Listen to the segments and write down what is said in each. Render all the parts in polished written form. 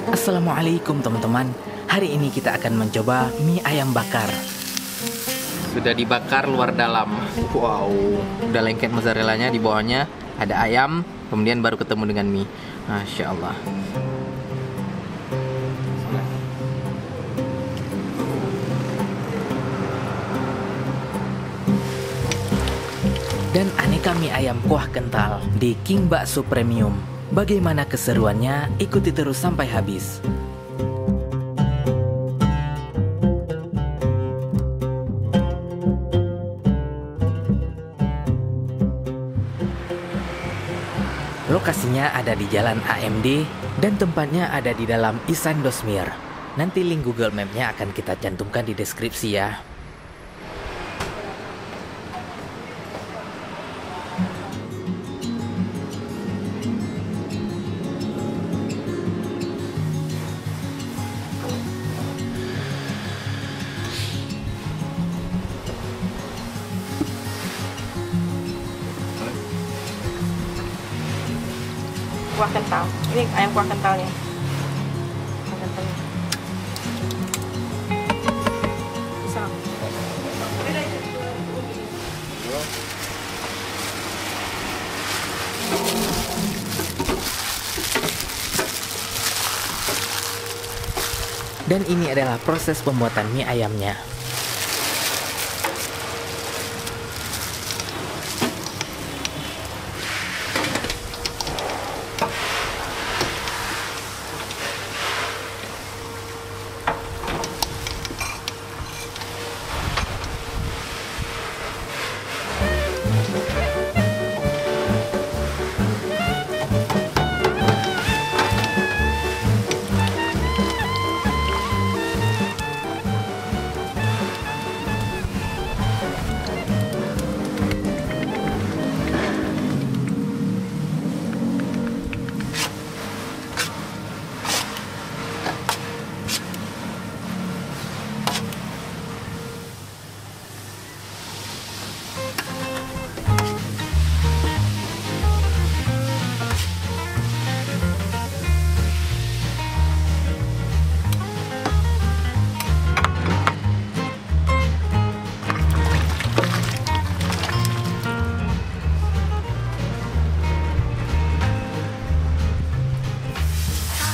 Assalamualaikum teman-teman. Hari ini kita akan mencoba mie ayam bakar. Sudah dibakar luar dalam. Wow, udah lengket mozzarellanya, di bawahnya ada ayam, kemudian baru ketemu dengan mie. Masya Allah. Dan aneka mie ayam kuah kental di King Bakso Premium. Bagaimana keseruannya? Ikuti terus sampai habis. Lokasinya ada di Jalan AMD dan tempatnya ada di dalam Ihsan Dosmir. Nanti link Google Map-nya akan kita cantumkan di deskripsi ya. Kuah kental. Ini ayam kuah kentalnya. Kuah kentalnya. Bisa. Dan ini adalah proses pembuatan mie ayamnya.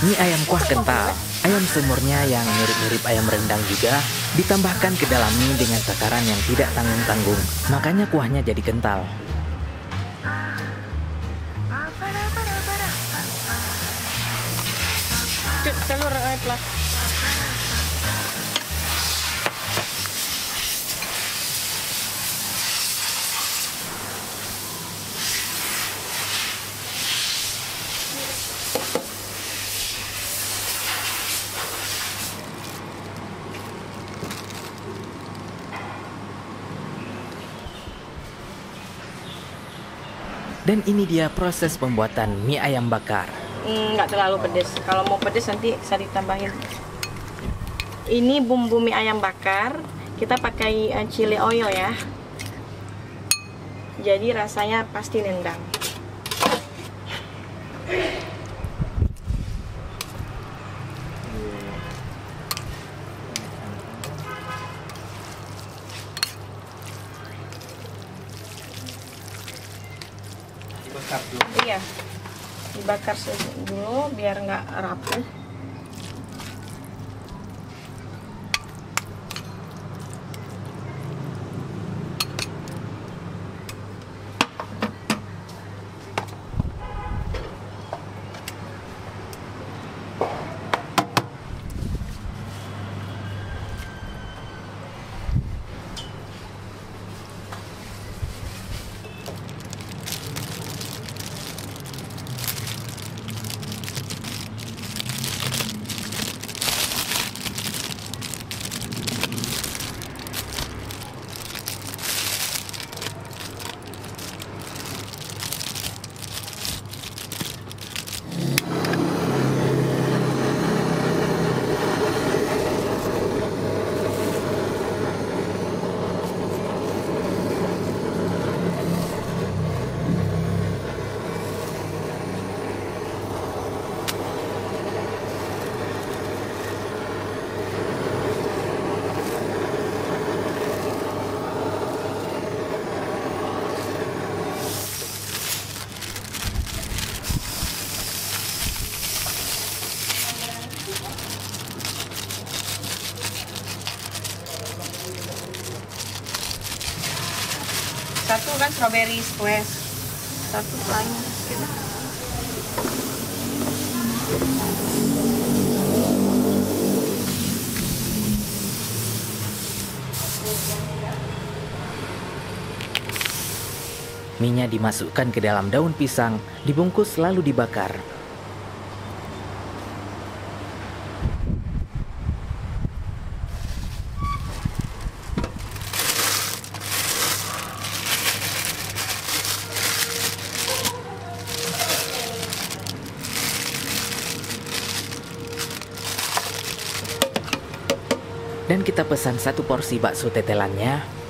Mie ayam kuah kental, ayam semurnya yang mirip-mirip ayam rendang juga ditambahkan ke dalam mie dengan takaran yang tidak tanggung-tanggung. Makanya kuahnya jadi kental. Telur plus. Dan ini dia proses pembuatan mie ayam bakar. Nggak terlalu pedes. Kalau mau pedes nanti bisa ditambahin. Ini bumbu mie ayam bakar. Kita pakai chili oil ya. Jadi rasanya pasti nendang. Iya, dibakar dulu biar nggak rapuh. kan strawberry squash, satu plain gitu. Mie-nya dimasukkan ke dalam daun pisang, dibungkus lalu dibakar. Dan kita pesan satu porsi bakso tetelannya.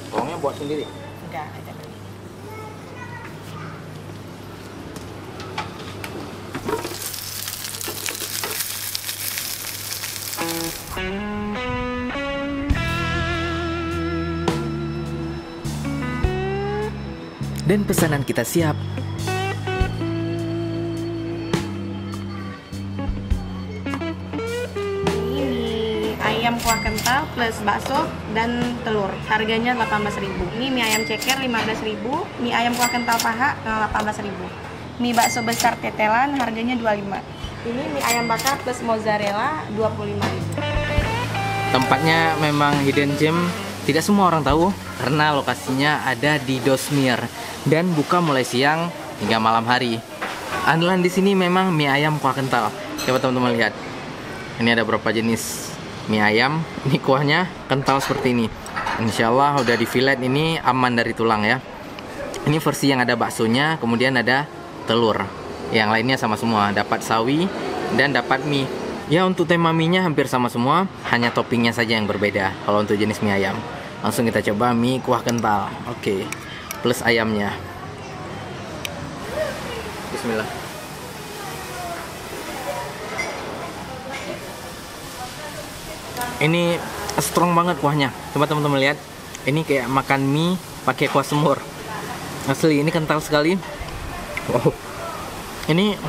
Bawangnya buat sendiri. Enggak ada. Dan pesanan kita siap. Ini ayam kuah kental plus bakso dan telur. Harganya 18.000. Ini mie ayam ceker 15.000, mie ayam kuah kental paha 18.000. Mie bakso besar tetelan harganya 25. Ini mie ayam bakar plus mozzarella 25.000. Tempatnya memang hidden gem, tidak semua orang tahu karena lokasinya ada di Dosmir dan buka mulai siang hingga malam hari. Andalan di sini memang mie ayam kuah kental. Coba teman-teman lihat. Ini ada beberapa jenis mie ayam. Ini kuahnya kental seperti ini. Insya Allah udah di fillet, ini aman dari tulang ya. Ini versi yang ada baksonya, kemudian ada telur. Yang lainnya sama semua, dapat sawi dan dapat mie. Ya untuk tema mie-nya hampir sama semua, hanya toppingnya saja yang berbeda kalau untuk jenis mie ayam. Langsung kita coba mie kuah kental. Oke, plus ayamnya. Bismillah. Ini strong banget kuahnya. Coba teman-teman lihat. Ini kayak makan mie pakai kuah semur. Asli ini kental sekali. Wow. Ini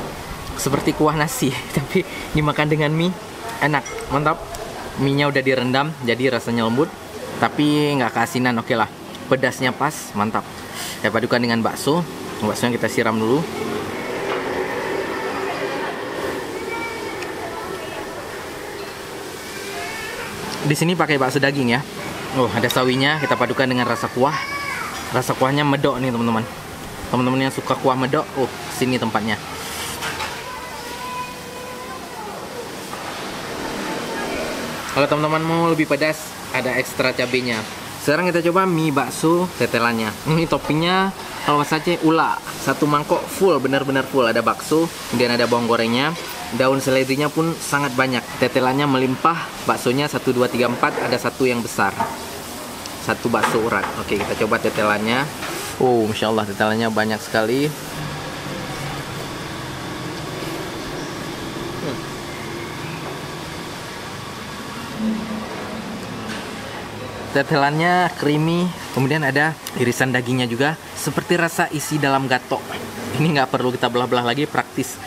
seperti kuah nasi, tapi dimakan dengan mie enak, mantap. Mie-nya udah direndam, jadi rasanya lembut, tapi nggak keasinan, oke lah. Pedasnya pas, mantap. Ya padukan dengan bakso. Baksonya kita siram dulu. Di sini pakai bakso daging ya. Oh, ada sawinya, kita padukan dengan rasa kuah. Rasa kuahnya medok nih teman-teman. Teman-teman yang suka kuah medok, oh sini tempatnya. Kalau teman-teman mau lebih pedas, ada ekstra cabenya. Sekarang kita coba mie bakso tetelannya. Ini toppingnya kalau saja ula, satu mangkok full, benar-benar full. Ada bakso, kemudian ada bawang gorengnya, daun seledrinya pun sangat banyak. Tetelannya melimpah, baksonya 1, 2, 3, 4, ada satu yang besar. Satu bakso urat. Oke, kita coba tetelannya. Oh, Masya Allah, tetelannya banyak sekali. Tetelannya creamy, kemudian ada irisan dagingnya juga, seperti rasa isi dalam gatok. Ini nggak perlu kita belah-belah lagi, praktis.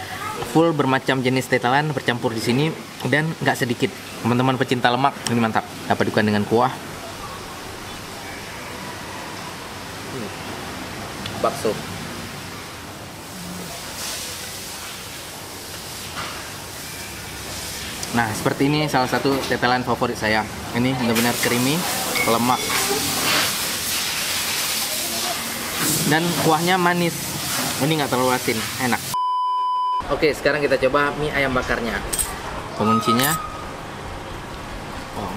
Full bermacam jenis tetelan bercampur di sini dan nggak sedikit. Teman-teman pecinta lemak, ini mantap. Kita padukan dengan kuah. Bakso. Nah, seperti ini salah satu tetelan favorit saya. Ini benar-benar creamy, lemak. Dan kuahnya manis. Ini nggak terlalu asin, enak. Oke, sekarang kita coba mie ayam bakarnya. Penguncinya. Oh.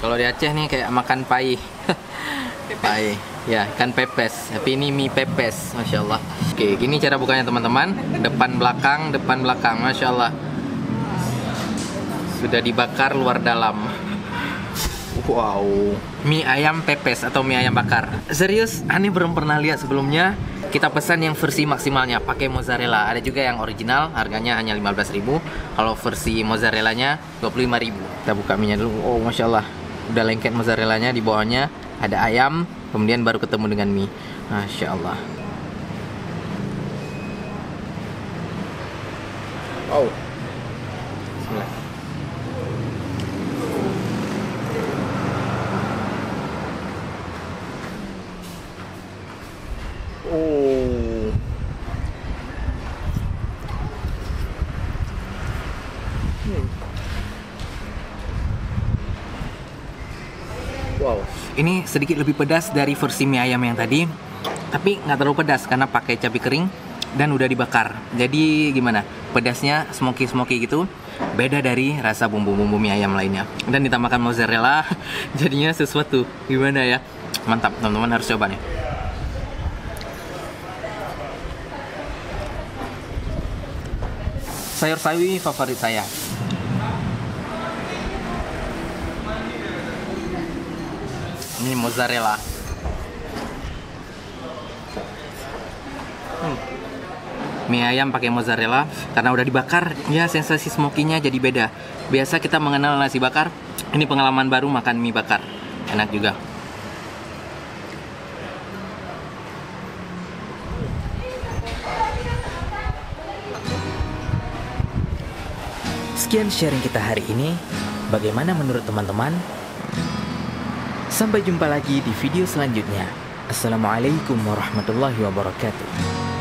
Kalau di Aceh nih kayak makan pai. Pai. Ya, ikan pepes. Tapi ini mie pepes, masya Allah. Oke, gini cara bukanya teman-teman. Depan belakang, masya Allah. Sudah dibakar luar dalam. Wow, mie ayam pepes atau mie ayam bakar. Serius, aneh belum pernah lihat sebelumnya. Kita pesan yang versi maksimalnya pakai mozzarella. Ada juga yang original, harganya hanya 15.000. Kalau versi mozzarellanya 25.000. Kita buka mie-nya dulu. Oh, masya Allah, udah lengket mozzarellanya. Di bawahnya ada ayam, kemudian baru ketemu dengan mie. Masya Allah. Oh, bismillah. Oh. Wow. Ini sedikit lebih pedas dari versi mie ayam yang tadi, tapi nggak terlalu pedas karena pakai cabai kering dan udah dibakar. Jadi gimana? Pedasnya smoky gitu. Beda dari rasa bumbu-bumbu mie ayam lainnya. Dan ditambahkan mozzarella, jadinya sesuatu. Gimana ya? Mantap, teman-teman harus coba nih. Sayur sawi favorit saya. Ini mozzarella. Mie ayam pakai mozzarella karena udah dibakar, ya sensasi smokinya jadi beda. Biasa kita mengenal nasi bakar, ini pengalaman baru makan mie bakar. Enak juga. Sekian sharing kita hari ini. Bagaimana menurut teman-teman? Sampai jumpa lagi di video selanjutnya. Assalamualaikum warahmatullahi wabarakatuh.